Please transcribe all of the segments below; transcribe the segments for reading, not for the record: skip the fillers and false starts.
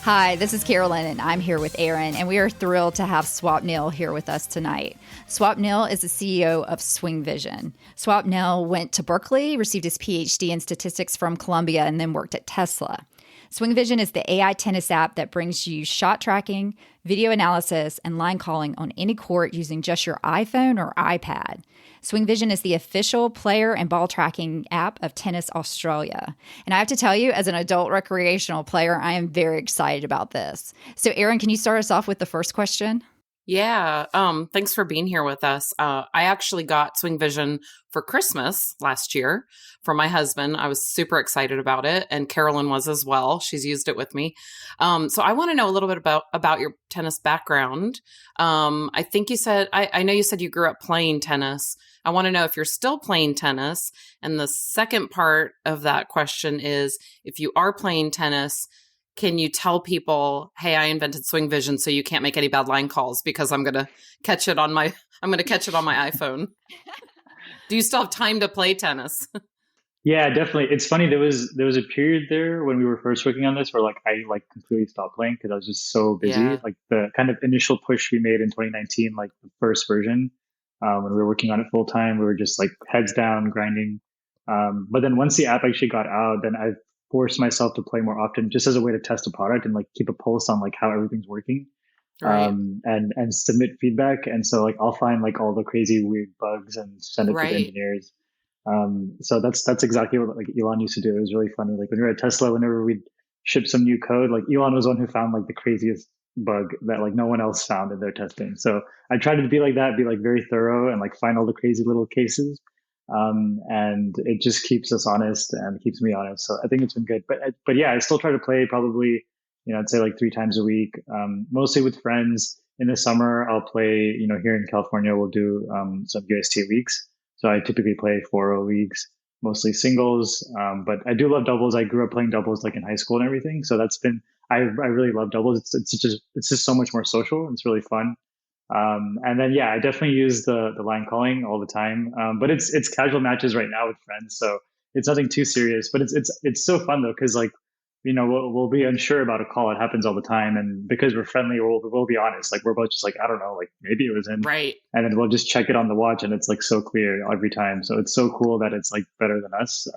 Hi, this is Carolyn, and I'm here with Aaron, and we are thrilled to have Swapnil here with us tonight. Swapnil is the CEO of SwingVision. Swapnil went to Berkeley, received his PhD in statistics from Columbia, and then worked at Tesla. SwingVision is the AI tennis app that brings you shot tracking, video analysis, and line calling on any court using just your iPhone or iPad. SwingVision is the official player and ball tracking app of Tennis Australia. And I have to tell you, as an adult recreational player, I am very excited about this. So, Aaron, can you start us off with the first question? Yeah. Thanks for being here with us. I actually got SwingVision for Christmas last year from my husband. I was super excited about it, and Carolyn was as well. She's used it with me. So I want to know a little bit about your tennis background. I think you said, I know you said you grew up playing tennis. I want to know if you're still playing tennis. And the second part of that question is, if you are playing tennis, can you tell people, hey, I invented SwingVision, so you can't make any bad line calls because I'm going to catch it on my iPhone. Do you still have time to play tennis? Yeah, definitely. It's funny. There was a period there when we were first working on this where I completely stopped playing because I was just so busy. Yeah. Like the kind of initial push we made in 2019, like the first version, when we were working on it full time, we were just like heads down grinding. But then once the app actually got out, then I forced myself to play more often just as a way to test a product and like keep a pulse on like how everything's working. Right. And submit feedback. And so like I'll find like all the crazy weird bugs and send it to the engineers. So that's exactly what like Elon used to do. It was really funny. Like when we were at Tesla, whenever we'd ship some new code, like Elon was the one who found like the craziest bug that like no one else found in their testing. So I tried to be like that, be like very thorough and like find all the crazy little cases. And it just keeps us honest and keeps me honest. So I think it's been good. But yeah, I still try to play probably, I'd say like 3 times a week, mostly with friends. In the summer, I'll play, here in California, we'll do some UST weeks. So I typically play 4 leagues, mostly singles. But I do love doubles. I grew up playing doubles like in high school and everything. So I really love doubles. It's just so much more social. It's really fun. And then, yeah, I definitely use the line calling all the time. But it's casual matches right now with friends. So it's nothing too serious, but it's so fun though. Cause like, we'll be unsure about a call. It happens all the time. And because we're friendly, we'll be honest. Like we're both just like, I don't know, like maybe it was in. Right. And then we'll just check it on the watch and it's like so clear every time. So it's so cool that it's like better than us.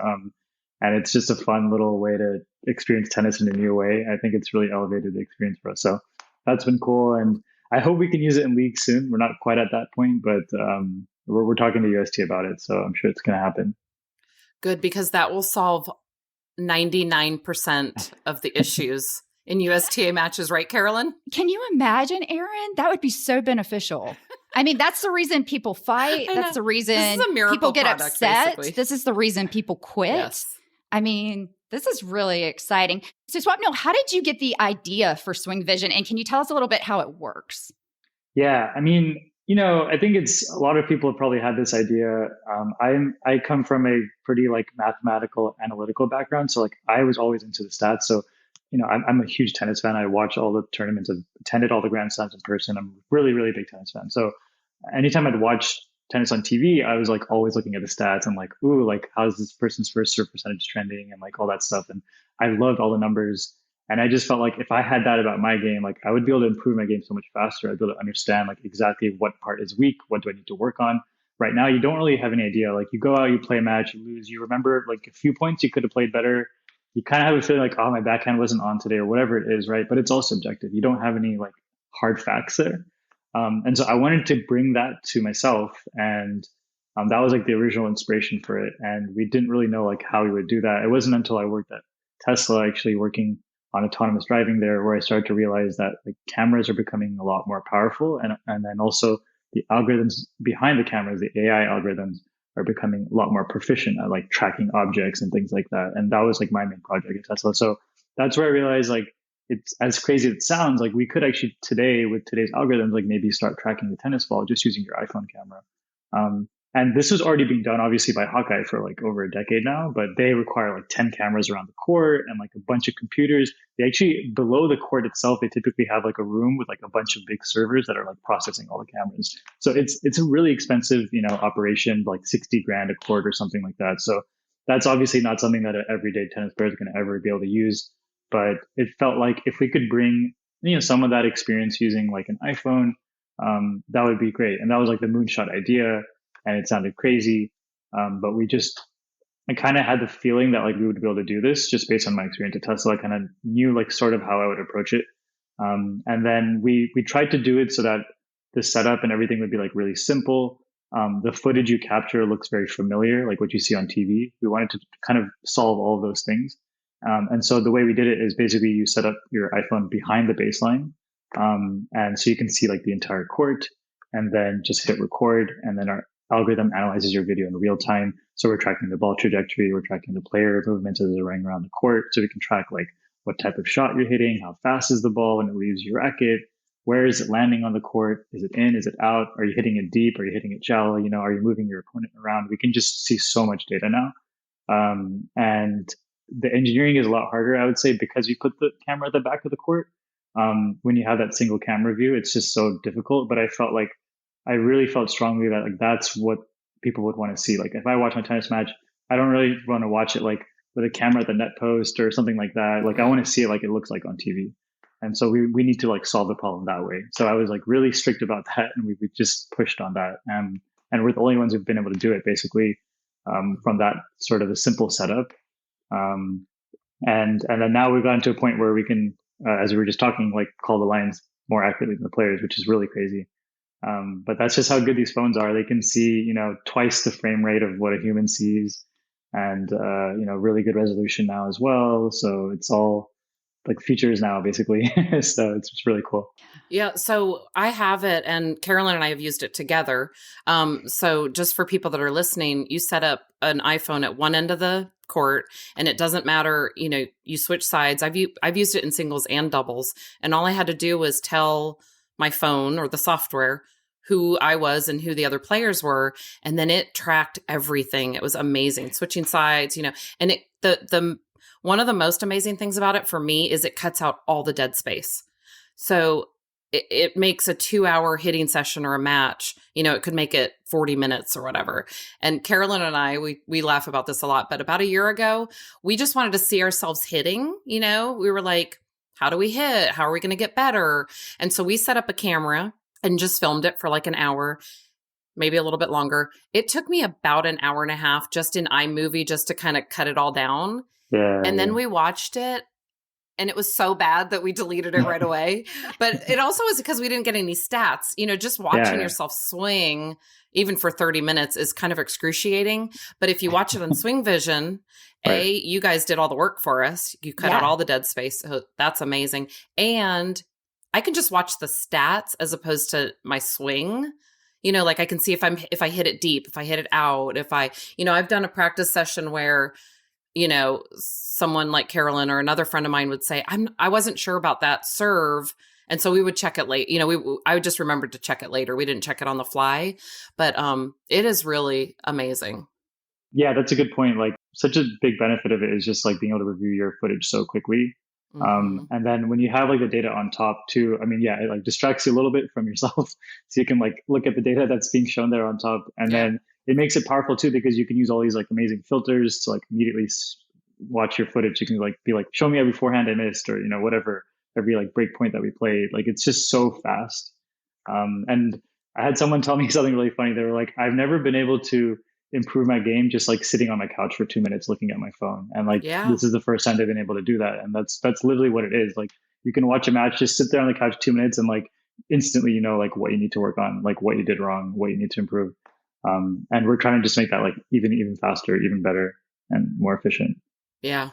And it's just a fun little way to experience tennis in a new way. I think it's really elevated the experience for us. So that's been cool. And I hope we can use it in league soon. We're not quite at that point, but we're talking to UST about it. So I'm sure it's going to happen. Good, because that will solve 99% of the issues in USTA matches, right, Carolyn? Can you imagine, Aaron? That would be so beneficial. I mean, that's the reason people fight. That's the reason people get upset. Basically. This is the reason people quit. Yes. I mean, this is really exciting. So, Swapnil, how did you get the idea for SwingVision? And can you tell us a little bit how it works? Yeah, I mean, I think a lot of people have probably had this idea. I come from a pretty like mathematical, analytical background. So like I was always into the stats. So, I'm a huge tennis fan. I watch all the tournaments. I've attended all the Grand Slams in person. I'm a really, really big tennis fan. So anytime I'd watch tennis on TV, I was like always looking at the stats and like, ooh, like how's this person's first serve percentage trending and like all that stuff. And I loved all the numbers. And I just felt like if I had that about my game, like I would be able to improve my game so much faster. I'd be able to understand like exactly what part is weak, what do I need to work on. Right now, you don't really have any idea. Like you go out, you play a match, you lose, you remember like a few points you could have played better. You kind of have a feeling like, oh, my backhand wasn't on today or whatever it is, right? But it's all subjective. You don't have any like hard facts there. And so I wanted to bring that to myself. And that was like the original inspiration for it. And we didn't really know like how we would do that. It wasn't until I worked at Tesla, actually working on autonomous driving there, where I started to realize that like cameras are becoming a lot more powerful. And then also the algorithms behind the cameras, the AI algorithms are becoming a lot more proficient at like tracking objects and things like that. And that was like my main project at Tesla. So that's where I realized like, it's as crazy as it sounds, like we could actually today with today's algorithms, like maybe start tracking the tennis ball just using your iPhone camera. And this was already being done obviously by Hawkeye for like over a decade now, but they require like 10 cameras around the court and like a bunch of computers. They actually, below the court itself, they typically have like a room with like a bunch of big servers that are like processing all the cameras. So it's a really expensive, operation, like 60 grand a court or something like that. So that's obviously not something that an everyday tennis player is going to ever be able to use. but it felt like if we could bring, some of that experience using like an iPhone, that would be great. And that was like the moonshot idea, and it sounded crazy. But I kind of had the feeling that like we would be able to do this just based on my experience at Tesla. I kind of knew like sort of how I would approach it. And then we tried to do it so that the setup and everything would be like really simple. The footage you capture looks very familiar, like what you see on TV. We wanted to kind of solve all of those things. And so the way we did it is basically you set up your iPhone behind the baseline. And so you can see like the entire court, and then just hit record. And then our algorithm analyzes your video in real time. So we're tracking the ball trajectory, we're tracking the player movements as they're running around the court. So we can track like what type of shot you're hitting, how fast is the ball when it leaves your racket, where is it landing on the court? Is it in? Is it out? Are you hitting it deep? Are you hitting it shallow? Are you moving your opponent around? We can just see so much data now. And the engineering is a lot harder, I would say, because you put the camera at the back of the court. When you have that single camera view, it's just so difficult. But I really felt strongly that like that's what people would want to see. Like if I watch my tennis match, I don't really want to watch it like with a camera at the net post or something like that. Like I want to see it like it looks like on TV. And so we need to like solve the problem that way. So I was like really strict about that, and we just pushed on that. And we're the only ones who've been able to do it basically, from that sort of a simple setup. And then now we've gotten to a point where we can, as we were just talking, like call the lines more accurately than the players, which is really crazy. But that's just how good these phones are. They can see, twice the frame rate of what a human sees, and really good resolution now as well. So it's all like features now basically. So it's just really cool. Yeah. So I have it, and Carolyn and I have used it together. So just for people that are listening, you set up an iPhone at one end of the court, and it doesn't matter, you switch sides. I've used it in singles and doubles, and all I had to do was tell my phone or the software who I was and who the other players were, and then it tracked everything. It was amazing, switching sides, and the one of the most amazing things about it for me is it cuts out all the dead space. So it makes a 2-hour hitting session or a match, it could make it 40 minutes or whatever. And Carolyn and I, we laugh about this a lot, but about a year ago, we just wanted to see ourselves hitting, we were like, how do we hit? How are we going to get better? And so we set up a camera and just filmed it for like an hour, maybe a little bit longer. It took me about an hour and a half just in iMovie just to kind of cut it all down. Yeah. And then we watched it, and it was so bad that we deleted it right away. But it also was because we didn't get any stats. Just watching yourself swing, even for 30 minutes, is kind of excruciating. But if you watch it on SwingVision, right. You guys did all the work for us. You cut out all the dead space. So that's amazing. And I can just watch the stats as opposed to my swing. Like I can see if I hit it deep, if I hit it out, if I've done a practice session where someone like Carolyn or another friend of mine would say, I wasn't sure about that serve. And so we would check it late. I would just remembered to check it later. We didn't check it on the fly, but it is really amazing. Yeah, that's a good point. Like such a big benefit of it is just like being able to review your footage so quickly. Mm-hmm. And then when you have like the data on top too, it like distracts you a little bit from yourself. So you can like look at the data that's being shown there on top. And then it makes it powerful too, because you can use all these like amazing filters to like immediately watch your footage. You can like be like, show me every forehand I missed, or, whatever, every like break point that we played. Like it's just so fast. And I had someone tell me something really funny. They were like, I've never been able to improve my game just like sitting on my couch for 2 minutes looking at my phone. And like, this is the first time they've been able to do that. And that's literally what it is. Like you can watch a match, just sit there on the couch 2 minutes, and like instantly, like what you need to work on, like what you did wrong, what you need to improve. And we're trying to just make that like even faster, even better, and more efficient. Yeah.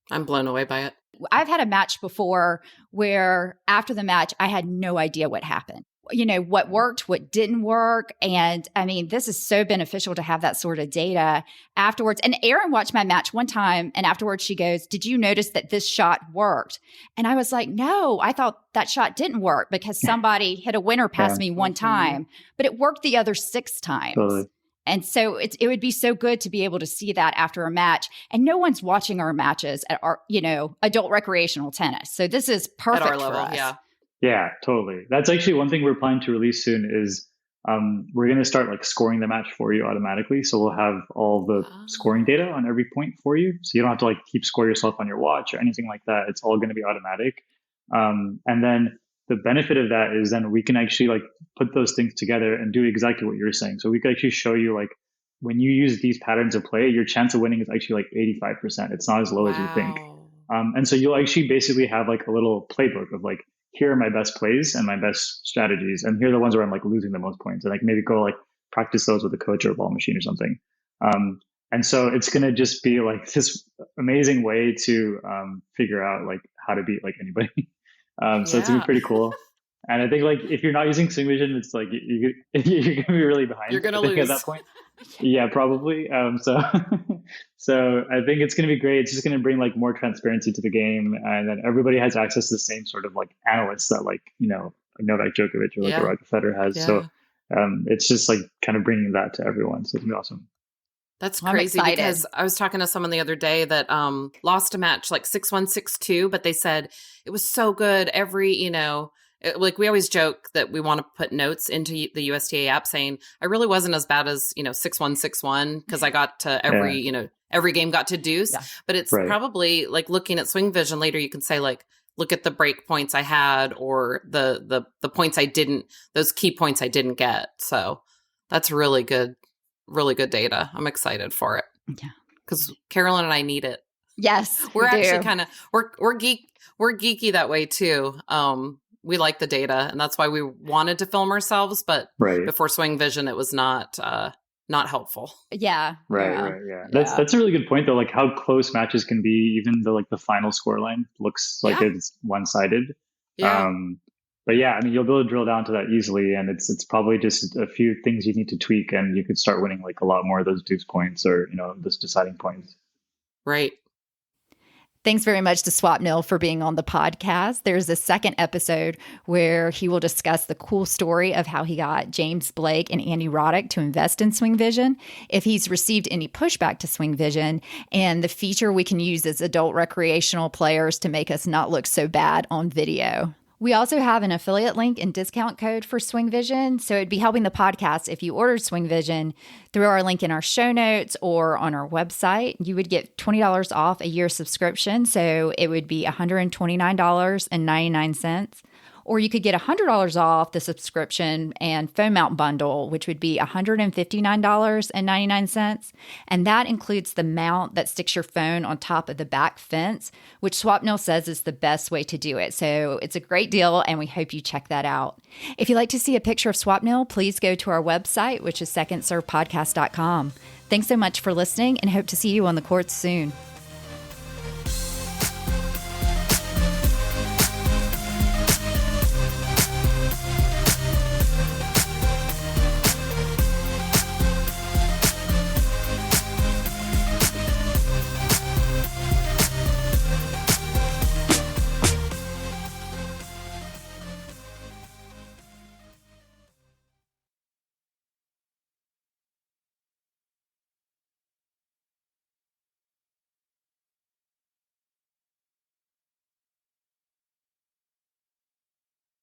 I'm blown away by it. I've had a match before where after the match, I had no idea what happened. What worked, what didn't work. And I mean, this is so beneficial to have that sort of data afterwards. And Erin watched my match one time, and afterwards she goes, did you notice that this shot worked? And I was like, no, I thought that shot didn't work because somebody hit a winner past me one time, but it worked the other 6 times. Totally. And so it would be so good to be able to see that after a match. And no one's watching our matches at our, adult recreational tennis. So this is perfect at our level, for us. Yeah, totally. That's actually one thing we're planning to release soon is we're going to start like scoring the match for you automatically. So we'll have all the scoring data on every point for you. So you don't have to like keep score yourself on your watch or anything like that. It's all going to be automatic. And then the benefit of that is then we can actually like put those things together and do exactly what you're saying. So we could actually show you like when you use these patterns of play, your chance of winning is actually like 85%. It's not as low as you think. And so you'll actually basically have like a little playbook of like, here are my best plays and my best strategies. And here are the ones where I'm like losing the most points. And like maybe go like practice those with a coach or a ball machine or something. And so it's going to just be like this amazing way to figure out like how to beat like anybody. So it's gonna be pretty cool. And I think like if you're not using SwingVision, it's like you're gonna be really behind. You're gonna lose at that point. Yeah, probably. So I think it's gonna be great. It's just gonna bring like more transparency to the game, and then everybody has access to the same sort of like analysts that like Novak Djokovic or like a Roger Federer has. Yeah. So it's just like kind of bringing that to everyone. So it's gonna be awesome. That's crazy because I was talking to someone the other day that lost a match like 6-1, 6-2, but they said it was so good. Like we always joke that we want to put notes into the USTA app saying I really wasn't as bad as 6-1, 6-1 because I got to every game got to deuce. Yeah. But it's probably like looking at SwingVision later, you can say like, look at the break points I had or the points I didn't, those key points I didn't get. So that's really good data. I'm excited for it. Yeah. Because Carolyn and I need it. Yes. We're actually kind of we're geeky that way too. We like the data and that's why we wanted to film ourselves, but before SwingVision it was not helpful. Yeah. Right. Yeah. That's a really good point though, like how close matches can be, even though like the final scoreline looks like it's one-sided. Yeah. But yeah, I mean, you'll be able to drill down to that easily, and it's probably just a few things you need to tweak, and you could start winning like a lot more of those deuce points or those deciding points. Right. Thanks very much to Swapnil for being on the podcast. There's a second episode where he will discuss the cool story of how he got James Blake and Andy Roddick to invest in SwingVision, if he's received any pushback to SwingVision, and the feature we can use as adult recreational players to make us not look so bad on video. We also have an affiliate link and discount code for SwingVision, so it'd be helping the podcast if you ordered SwingVision through our link in our show notes or on our website. You would get $20 off a year subscription, so it would be $129.99. Or you could get $100 off the subscription and phone mount bundle, which would be $159.99. And that includes the mount that sticks your phone on top of the back fence, which Swapnil says is the best way to do it. So it's a great deal, and we hope you check that out. If you'd like to see a picture of Swapnil, please go to our website, which is secondservepodcast.com. Thanks so much for listening, and hope to see you on the courts soon.